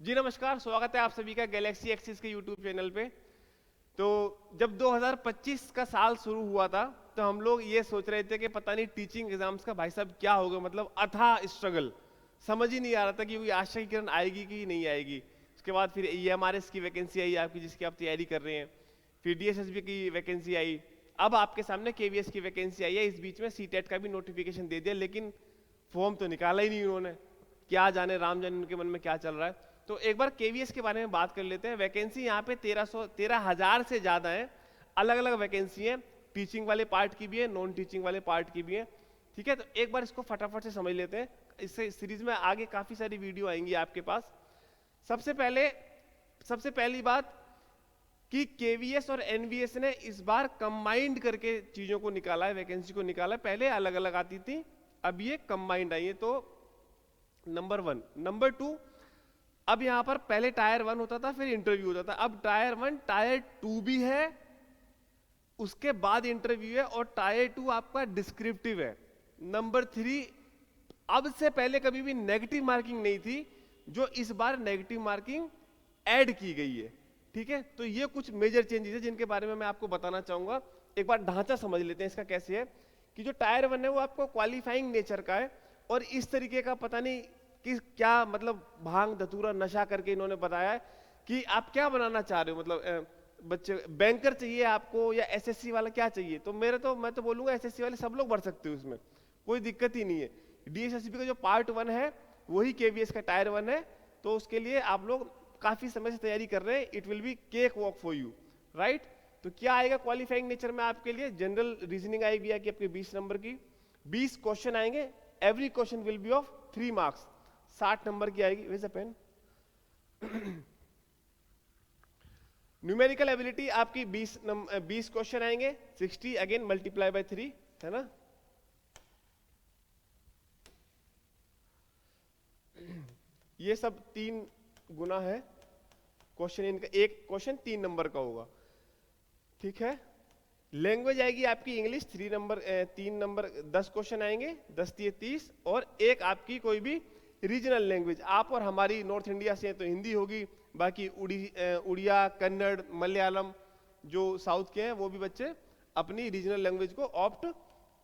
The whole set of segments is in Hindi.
जी नमस्कार, स्वागत है आप सभी का गैलेक्सी एक्सिस के यूट्यूब चैनल पे। तो जब 2025 का साल शुरू हुआ था तो हम लोग ये सोच रहे थे कि पता नहीं टीचिंग एग्जाम्स का भाई साहब क्या होगा, मतलब अथाह स्ट्रगल, समझ ही नहीं आ रहा था कि कोई आशा की किरण आएगी कि नहीं आएगी। उसके बाद फिर EMRS की वैकेंसी आई आपकी, जिसकी आप तैयारी कर रहे हैं। फिर DSSB की वैकेंसी आई। अब आपके सामने KVS की वैकेंसी आई है। इस बीच में CTET का भी नोटिफिकेशन दे दिया, लेकिन फॉर्म तो निकाला ही नहीं उन्होंने। क्या जाने, राम जाने उनके मन में क्या चल रहा है। तो एक बार KVS के बारे में बात कर लेते हैं। वैकेंसी यहाँ पे 13,000 से ज़्यादा है। अलग अलग वैकेंसी है, टीचिंग वाले पार्ट की भी है, नॉन टीचिंग वाले पार्ट की भी है। ठीक है, तो एक बार इसको फटाफट से समझ लेते हैं। इससे सीरीज में आगे काफ़ी सारी वीडियो आएंगी आपके पास। सबसे पहली बात कि KVS और NVS ने इस बार कंबाइंड करके चीज़ों को निकाला है, वैकेंसी को निकाला है। पहले अलग अलग आती थी, अब ये कंबाइंड आई है। तो नंबर 1। नंबर 2, अब यहां पर पहले टायर 1 होता था, फिर इंटरव्यू होता था। अब टायर 1 टायर 2 भी है, उसके बाद इंटरव्यू है, और टायर 2 आपका डिस्क्रिप्टिव है। नंबर 3, अब से पहले कभी भी नेगेटिव मार्किंग नहीं थी, जो इस बार नेगेटिव मार्किंग ऐड की गई है। ठीक है, तो ये कुछ मेजर चेंजेस है जिनके बारे में मैं आपको बताना चाहूंगा। एक बार ढांचा समझ लेते हैं इसका कैसे है। कि जो टायर 1 है वो आपको क्वालिफाइंग नेचर का है, और इस तरीके का पता नहीं कि क्या, मतलब भांग धतूरा नशा करके इन्होंने बताया है कि आप क्या बनाना चाह रहे हो। मतलब बच्चे बैंकर चाहिए आपको या SSC वाला क्या चाहिए। तो मैं तो बोलूंगा SSC वाले सब लोग भर सकते हो, उसमें कोई दिक्कत ही नहीं है। DSSB का जो पार्ट 1 है वही KVS का टायर 1 है। तो उसके लिए आप लोग काफी समय से तैयारी कर रहे हैं। It will be cake walk for you, right. तो क्या आएगा क्वालिफाइंग नेचर में आपके लिए? जनरल रीजनिंग आएगी आपकी, आपके 20 नंबर की 20 क्वेश्चन आएंगे। Every question will be of 3 marks, 60 नंबर की आएगी। Where is the pen? Numerical ability आपकी 20 क्वेश्चन आएंगे, 60 अगेन मल्टीप्लाई बाय 3, है ना। ये सब 3 गुना है क्वेश्चन इनका। एक क्वेश्चन 3 नंबर का होगा, ठीक है। लैंग्वेज आएगी आपकी इंग्लिश, 3 नंबर 10 क्वेश्चन आएंगे, 10 दिए 30, और एक आपकी कोई भी रीजनल लैंग्वेज। आप और हमारी नॉर्थ इंडिया से तो हिंदी होगी, बाकी उड़िया, कन्नड़, मलयालम जो साउथ के हैं वो भी बच्चे अपनी रीजनल लैंग्वेज को ऑप्ट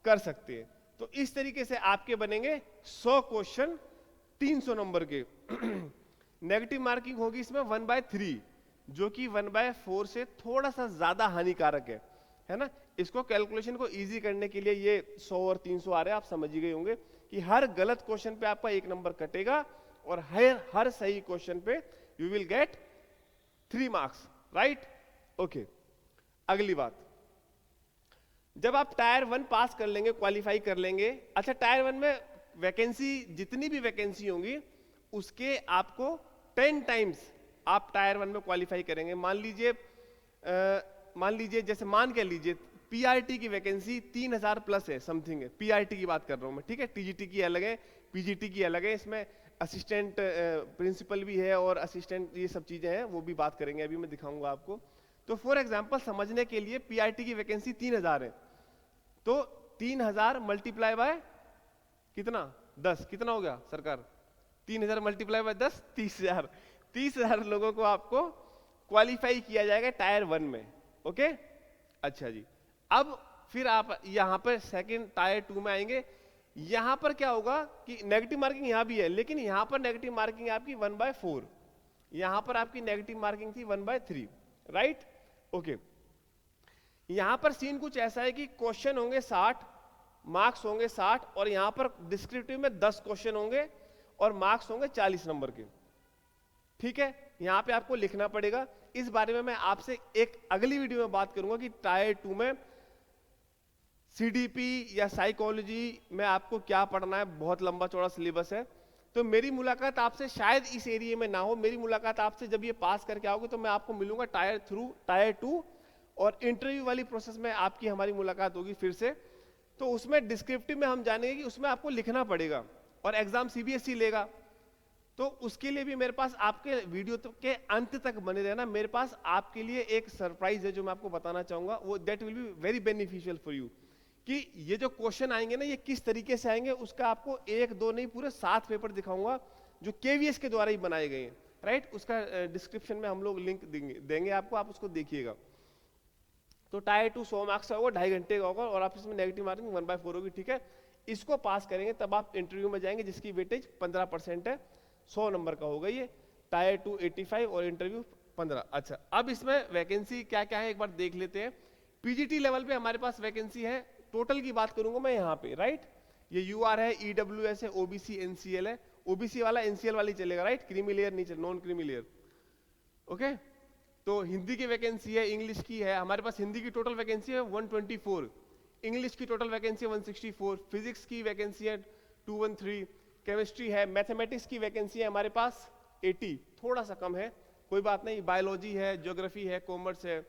कर सकते हैं। तो इस तरीके से आपके बनेंगे 100 क्वेश्चन 300 नंबर के। नेगेटिव मार्किंग होगी इसमें 1/3, जो कि 1/4 से थोड़ा सा ज्यादा हानिकारक है ना। इसको कैलकुलेशन को इजी करने के लिए ये 100 और 300 आ रहे हैं, आप समझ ही गए होंगे कि हर गलत क्वेश्चन पे आपका 1 नंबर कटेगा, और हर सही क्वेश्चन पे you will get 3 marks, right. Okay, अगली बात, जब आप टायर 1 पास कर लेंगे, क्वालिफाई कर लेंगे। अच्छा, टायर 1 में वैकेंसी, जितनी भी वैकेंसी होंगी उसके आपको 10 टाइम्स आप टायर 1 में क्वालिफाई करेंगे। मान लीजिए जैसे मान के लीजिए PRT की वैकेंसी 3,000 प्लस है, समथिंग है। PRT की बात कर रहा हूं मैं, ठीक है। TGT की अलग है, PGT की अलग है। इसमें असिस्टेंट प्रिंसिपल भी है और असिस्टेंट, ये सब चीजें हैं, वो भी बात करेंगे, अभी मैं दिखाऊंगा आपको। तो फॉर एग्जाम्पल समझने के लिए PRT की वैकेंसी 3,000 है, तो 3,000 मल्टीप्लाई बाय कितना, 10, कितना हो गया सरकार? 3,000 मल्टीप्लाई बाय 10, 30,000। 30,000 लोगों को आपको क्वालिफाई किया जाएगा टायर 1 में। ओके, अच्छा जी। अब फिर आप यहां पर सेकंड टायर 2 में आएंगे। यहां पर क्या होगा कि नेगेटिव मार्किंग यहां भी है, लेकिन यहां पर नेगेटिव मार्किंग आपकी 1/4, यहां पर आपकी नेगेटिव मार्किंग थी 1/3, राइट। ओके, यहां पर सीन कुछ ऐसा है कि क्वेश्चन होंगे 60, मार्क्स होंगे 60, और यहां पर डिस्क्रिप्टिव में 10 क्वेश्चन होंगे और मार्क्स होंगे 40 नंबर के। ठीक है, यहां पे आपको लिखना पड़ेगा। इस बारे में मैं आपसे एक अगली वीडियो में बात करूंगा कि टायर 2 में CDP या साइकोलॉजी में आपको क्या पढ़ना है। बहुत लंबा चौड़ा सिलेबस है। तो मेरी मुलाकात आपसे शायद इस एरिया में ना हो। मेरी मुलाकात आपसे जब ये पास करके आओगे तो मैं आपको मिलूंगा टायर 2, और इंटरव्यू वाली प्रोसेस में आपकी हमारी मुलाकात होगी फिर से। तो उसमें डिस्क्रिप्टिव में हम जानेंगे कि उसमें आपको लिखना पड़ेगा, और एग्जाम CBSE लेगा। तो उसके लिए भी मेरे पास, आपके वीडियो के अंत तक बने रहना, मेरे पास आपके लिए एक सरप्राइज है जो मैं आपको बताना चाहूंगा। वो that will be very beneficial for you, कि ये जो क्वेश्चन आएंगे ना, ये किस तरीके से आएंगे, उसका आपको 1 2 नहीं, पूरे 7 पेपर दिखाऊंगा जो KVS के द्वारा ही बनाए गए हैं। राइट, उसका डिस्क्रिप्शन में हम लोग लिंक देंगे आपको, आप उसको देखिएगा। तो टायर 2 100 मार्क्स का होगा, 2.5 घंटे का होगा, और आप इसमें नेगेटिव मार्किंग 1/4 होगी, ठीक है। इसको पास करेंगे तब आप इंटरव्यू में जाएंगे, जिसकी वेटेज 15% है, 100 नंबर का होगा ये। टायर 2 85 और इंटरव्यू 15। अच्छा, अब इसमें वैकेंसी क्या क्या है एक बार देख लेते हैं। पीजीटी लेवल पे हमारे पास वैकेंसी है, टोटल की बात करूंगा मैं यहाँ पे, राइट। ये यूआर है, ईडब्ल्यूएस है, ओबीसी एनसीएल है। ओबीसी वाला एनसीएल वाली चलेगा, राइट, क्रीमी लेयर नहीं चलेगा, नॉन क्रीमी लेयर। ओके, तो हिंदी की वैकेंसी है, इंग्लिश की है, हमारे पास हिंदी की टोटल वैकेंसी है 124, इंग्लिश की टोटल वैकेंसी है 164, फिजिक्स की वैकेंसी है 213, केमिस्ट्री है, मैथमेटिक्स की वैकेंसी है हमारे पास 80, थोड़ा सा कम है, कोई बात नहीं, बायोलॉजी है, ज्योग्राफी है, कॉमर्स है।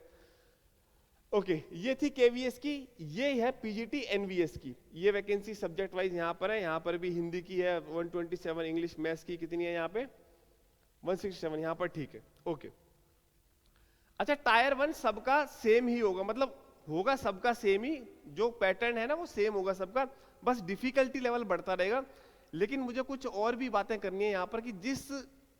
ओके, ये थी केवीएस की, ये है पीजीटी एनवीएस की, ये वैकेंसी सब्जेक्ट वाइज यहाँ पर है, यहाँ पर भी हिंदी की है 127, इंग्लिश मैथ्स की कितनी है यहाँ पे 167 यहाँ पर, ठीक है। ओके, अच्छा, टायर 1 सबका सेम ही होगा, मतलब होगा सबका सेम ही, जो पैटर्न है ना वो सेम होगा सबका, बस डिफिकल्टी लेवल बढ़ता रहेगा। लेकिन मुझे कुछ और भी बातें करनी है यहाँ पर कि जिस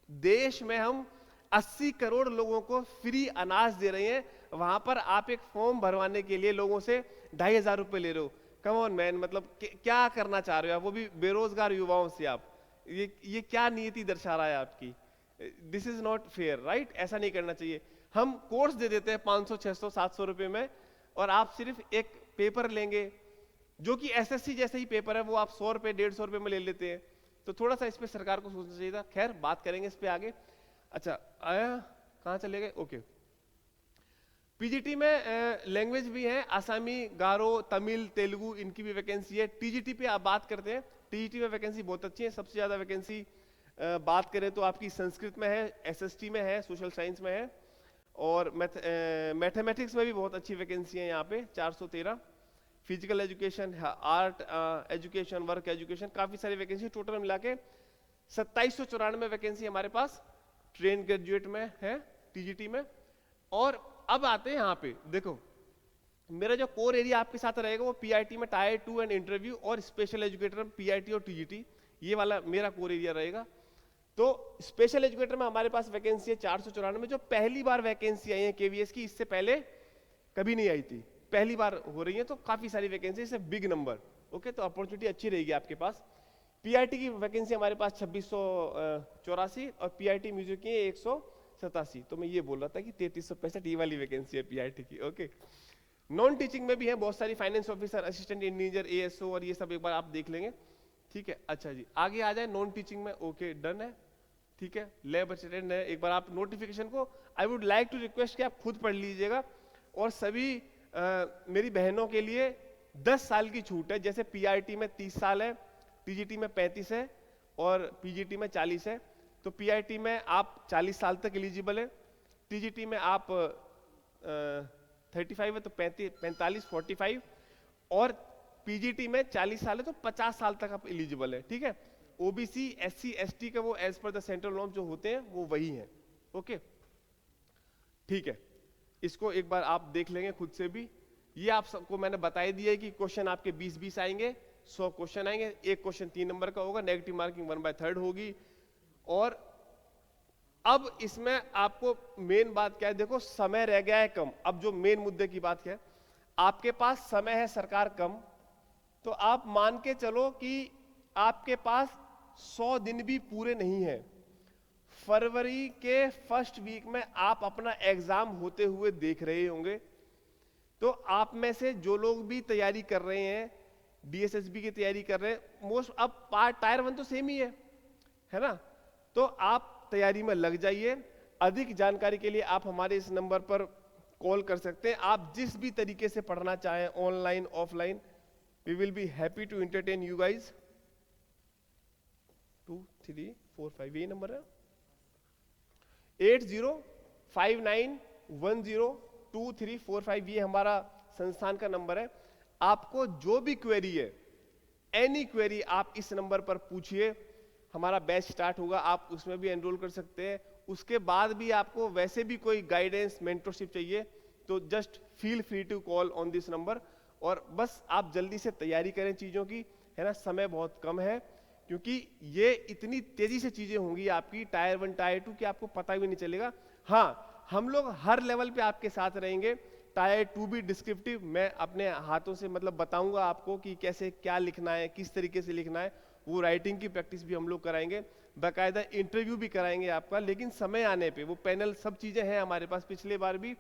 देश में हम 80 करोड़ लोगों को फ्री अनाज दे रहे हैं, वहां पर आप एक फॉर्म भरवाने के लिए लोगों से 2,500 रुपए ले रहे हो। कम ऑन मैन, मतलब क्या करना चाह रहे हो आप, वो भी बेरोजगार युवाओं से आप, ये क्या नीति दर्शा रहा है आपकी? This is not fair, right, ऐसा नहीं करना चाहिए। हम कोर्स दे देते हैं 500 600 700 रुपए में, और आप सिर्फ एक पेपर लेंगे जो कि एसएससी जैसे ही पेपर है, वो आप 100 रुपए 150 रुपए में ले लेते हैं। तो थोड़ा सा इस पे सरकार को सोचना चाहिए था। खैर, बात करेंगे इस पे आगे। अच्छा, आया कहाँ चले गए? ओके, पीजीटी में लैंग्वेज भी है, आसामी, गारो, तमिल, तेलुगु, इनकी भी वैकेंसी है। टीजीटी पे आप बात करते हैं, टीजीटी में वैकेंसी बहुत अच्छी है, सबसे ज्यादा वैकेंसी बात करें तो आपकी संस्कृत में है, एसएसटी में है, सोशल साइंस में है, और मैथमेटिक्स में भी बहुत अच्छी वैकेंसी है यहाँ पे 413। Physical education, art education, work education, काफी सारी वैकेंसी, टोटल मिला के 2794 वैकेंसी हमारे पास ट्रेन ग्रेजुएट में है टीजीटी में। और अब आते हैं यहाँ पे, देखो मेरा जो कोर एरिया आपके साथ रहेगा वो पीआईटी में टायर 2 एंड इंटरव्यू और स्पेशल एजुकेटर पीआईटी और टीजीटी, ये वाला मेरा कोर एरिया रहेगा। तो स्पेशल एजुकेटर में हमारे पास वैकेंसी है 494, जो पहली बार वैकेंसी आई है केवीएस की, इससे पहले कभी नहीं आई थी, पहली बार हो रही है, तो काफी सारी वैकेंसी, इससे बिग नंबर। ओके, तो अपॉर्चुनिटी अच्छी रहेगी आपके पास। पीआईटी की वैकेंसी हमारे पास 2684 और पीआईटी म्यूजिक की 187। तो मैं ये बोल रहा था कि 3365 ये वाली वैकेंसी है पीआईटी की। ओके, नॉन टीचिंग में भी है बहुत सारी, finance officer, assistant engineer, ASO, और ये सब एक बार आप देख लेंगे, ठीक है। अच्छा जी, आगे आ जाए नॉन टीचिंग में। ओके, डन है, ठीक है। लैब असिस्टेंट है, एक बार आप नोटिफिकेशन को I would like to request कि आप खुद पढ़ लीजिएगा। और सभी मेरी बहनों के लिए 10 साल की छूट है, जैसे पीआईटी में 30 साल है, टीजीटी में 35 है और पीजीटी में 40 है। तो पीआईटी में आप 40 साल तक एलिजिबल है, टीजीटी में आप 35 है तो 45 45, और पीजीटी में 40 साल है तो 50 साल तक आप एलिजिबल है, ठीक है। ओबीसी एससी एसटी का वो as per the central norm जो होते हैं वो वही है। ओके, ठीक है, इसको एक बार आप देख लेंगे खुद से भी। ये आप सबको मैंने बता ही दिया है कि क्वेश्चन आपके 20-20 आएंगे, 100 क्वेश्चन आएंगे, एक क्वेश्चन 3 नंबर का होगा, नेगेटिव मार्किंग 1/3 होगी। और अब इसमें आपको मेन बात क्या है, देखो समय रह गया है कम। अब जो मेन मुद्दे की बात क्या है, आपके पास समय है सरकार कम, तो आप मान के चलो कि आपके पास 100 दिन भी पूरे नहीं है। फरवरी के फर्स्ट वीक में आप अपना एग्जाम होते हुए देख रहे होंगे। तो आप में से जो लोग भी तैयारी कर रहे हैं, डीएसएसबी की तैयारी कर रहे हैं, मोस्ट अब पार्ट टायर 1 तो सेम ही है ना, तो आप तैयारी में लग जाइए। अधिक जानकारी के लिए आप हमारे इस नंबर पर कॉल कर सकते हैं। आप जिस भी तरीके से पढ़ना चाहें, online offline, we will be happy to entertain you guys. 2 3 4 5 ये नंबर है, 8059102345, ये हमारा संस्थान का नंबर है। आपको जो भी क्वेरी है, एनी क्वेरी आप इस नंबर पर पूछिए। हमारा बैच स्टार्ट होगा, आप उसमें भी एनरोल कर सकते हैं। उसके बाद भी आपको वैसे भी कोई गाइडेंस, मेंटरशिप चाहिए तो just feel free to call on this number. और बस आप जल्दी से तैयारी करें चीजों की, है ना, समय बहुत कम है, क्योंकि ये इतनी तेजी से चीजें होंगी आपकी टायर 1 टायर 2 कि आपको पता भी नहीं चलेगा। हाँ, हम लोग हर लेवल पे आपके साथ रहेंगे। टायर 2 भी डिस्क्रिप्टिव मैं अपने हाथों से मतलब बताऊंगा आपको कि कैसे क्या लिखना है, किस तरीके से लिखना है। वो राइटिंग की प्रैक्टिस भी हम लोग कराएंगे, बाकायदा इंटरव्यू भी कराएंगे आपका। लेकिन समय आने पे वो पैनल सब चीजें हैं हमारे पास। पिछले बार भी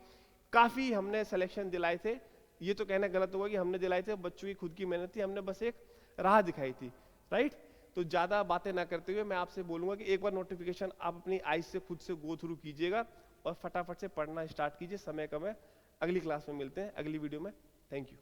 काफी हमने सिलेक्शन दिलाए थे, ये तो कहना गलत होगा कि हमने दिलाए थे, बच्चों की खुद की मेहनत थी, हमने बस एक राह दिखाई थी, राइट। तो ज्यादा बातें ना करते हुए मैं आपसे बोलूंगा कि एक बार नोटिफिकेशन आप अपनी आईज से खुद से गो थ्रू कीजिएगा और फटाफट से पढ़ना स्टार्ट कीजिए, समय कम है। अगली क्लास में मिलते हैं, अगली वीडियो में। Thank you.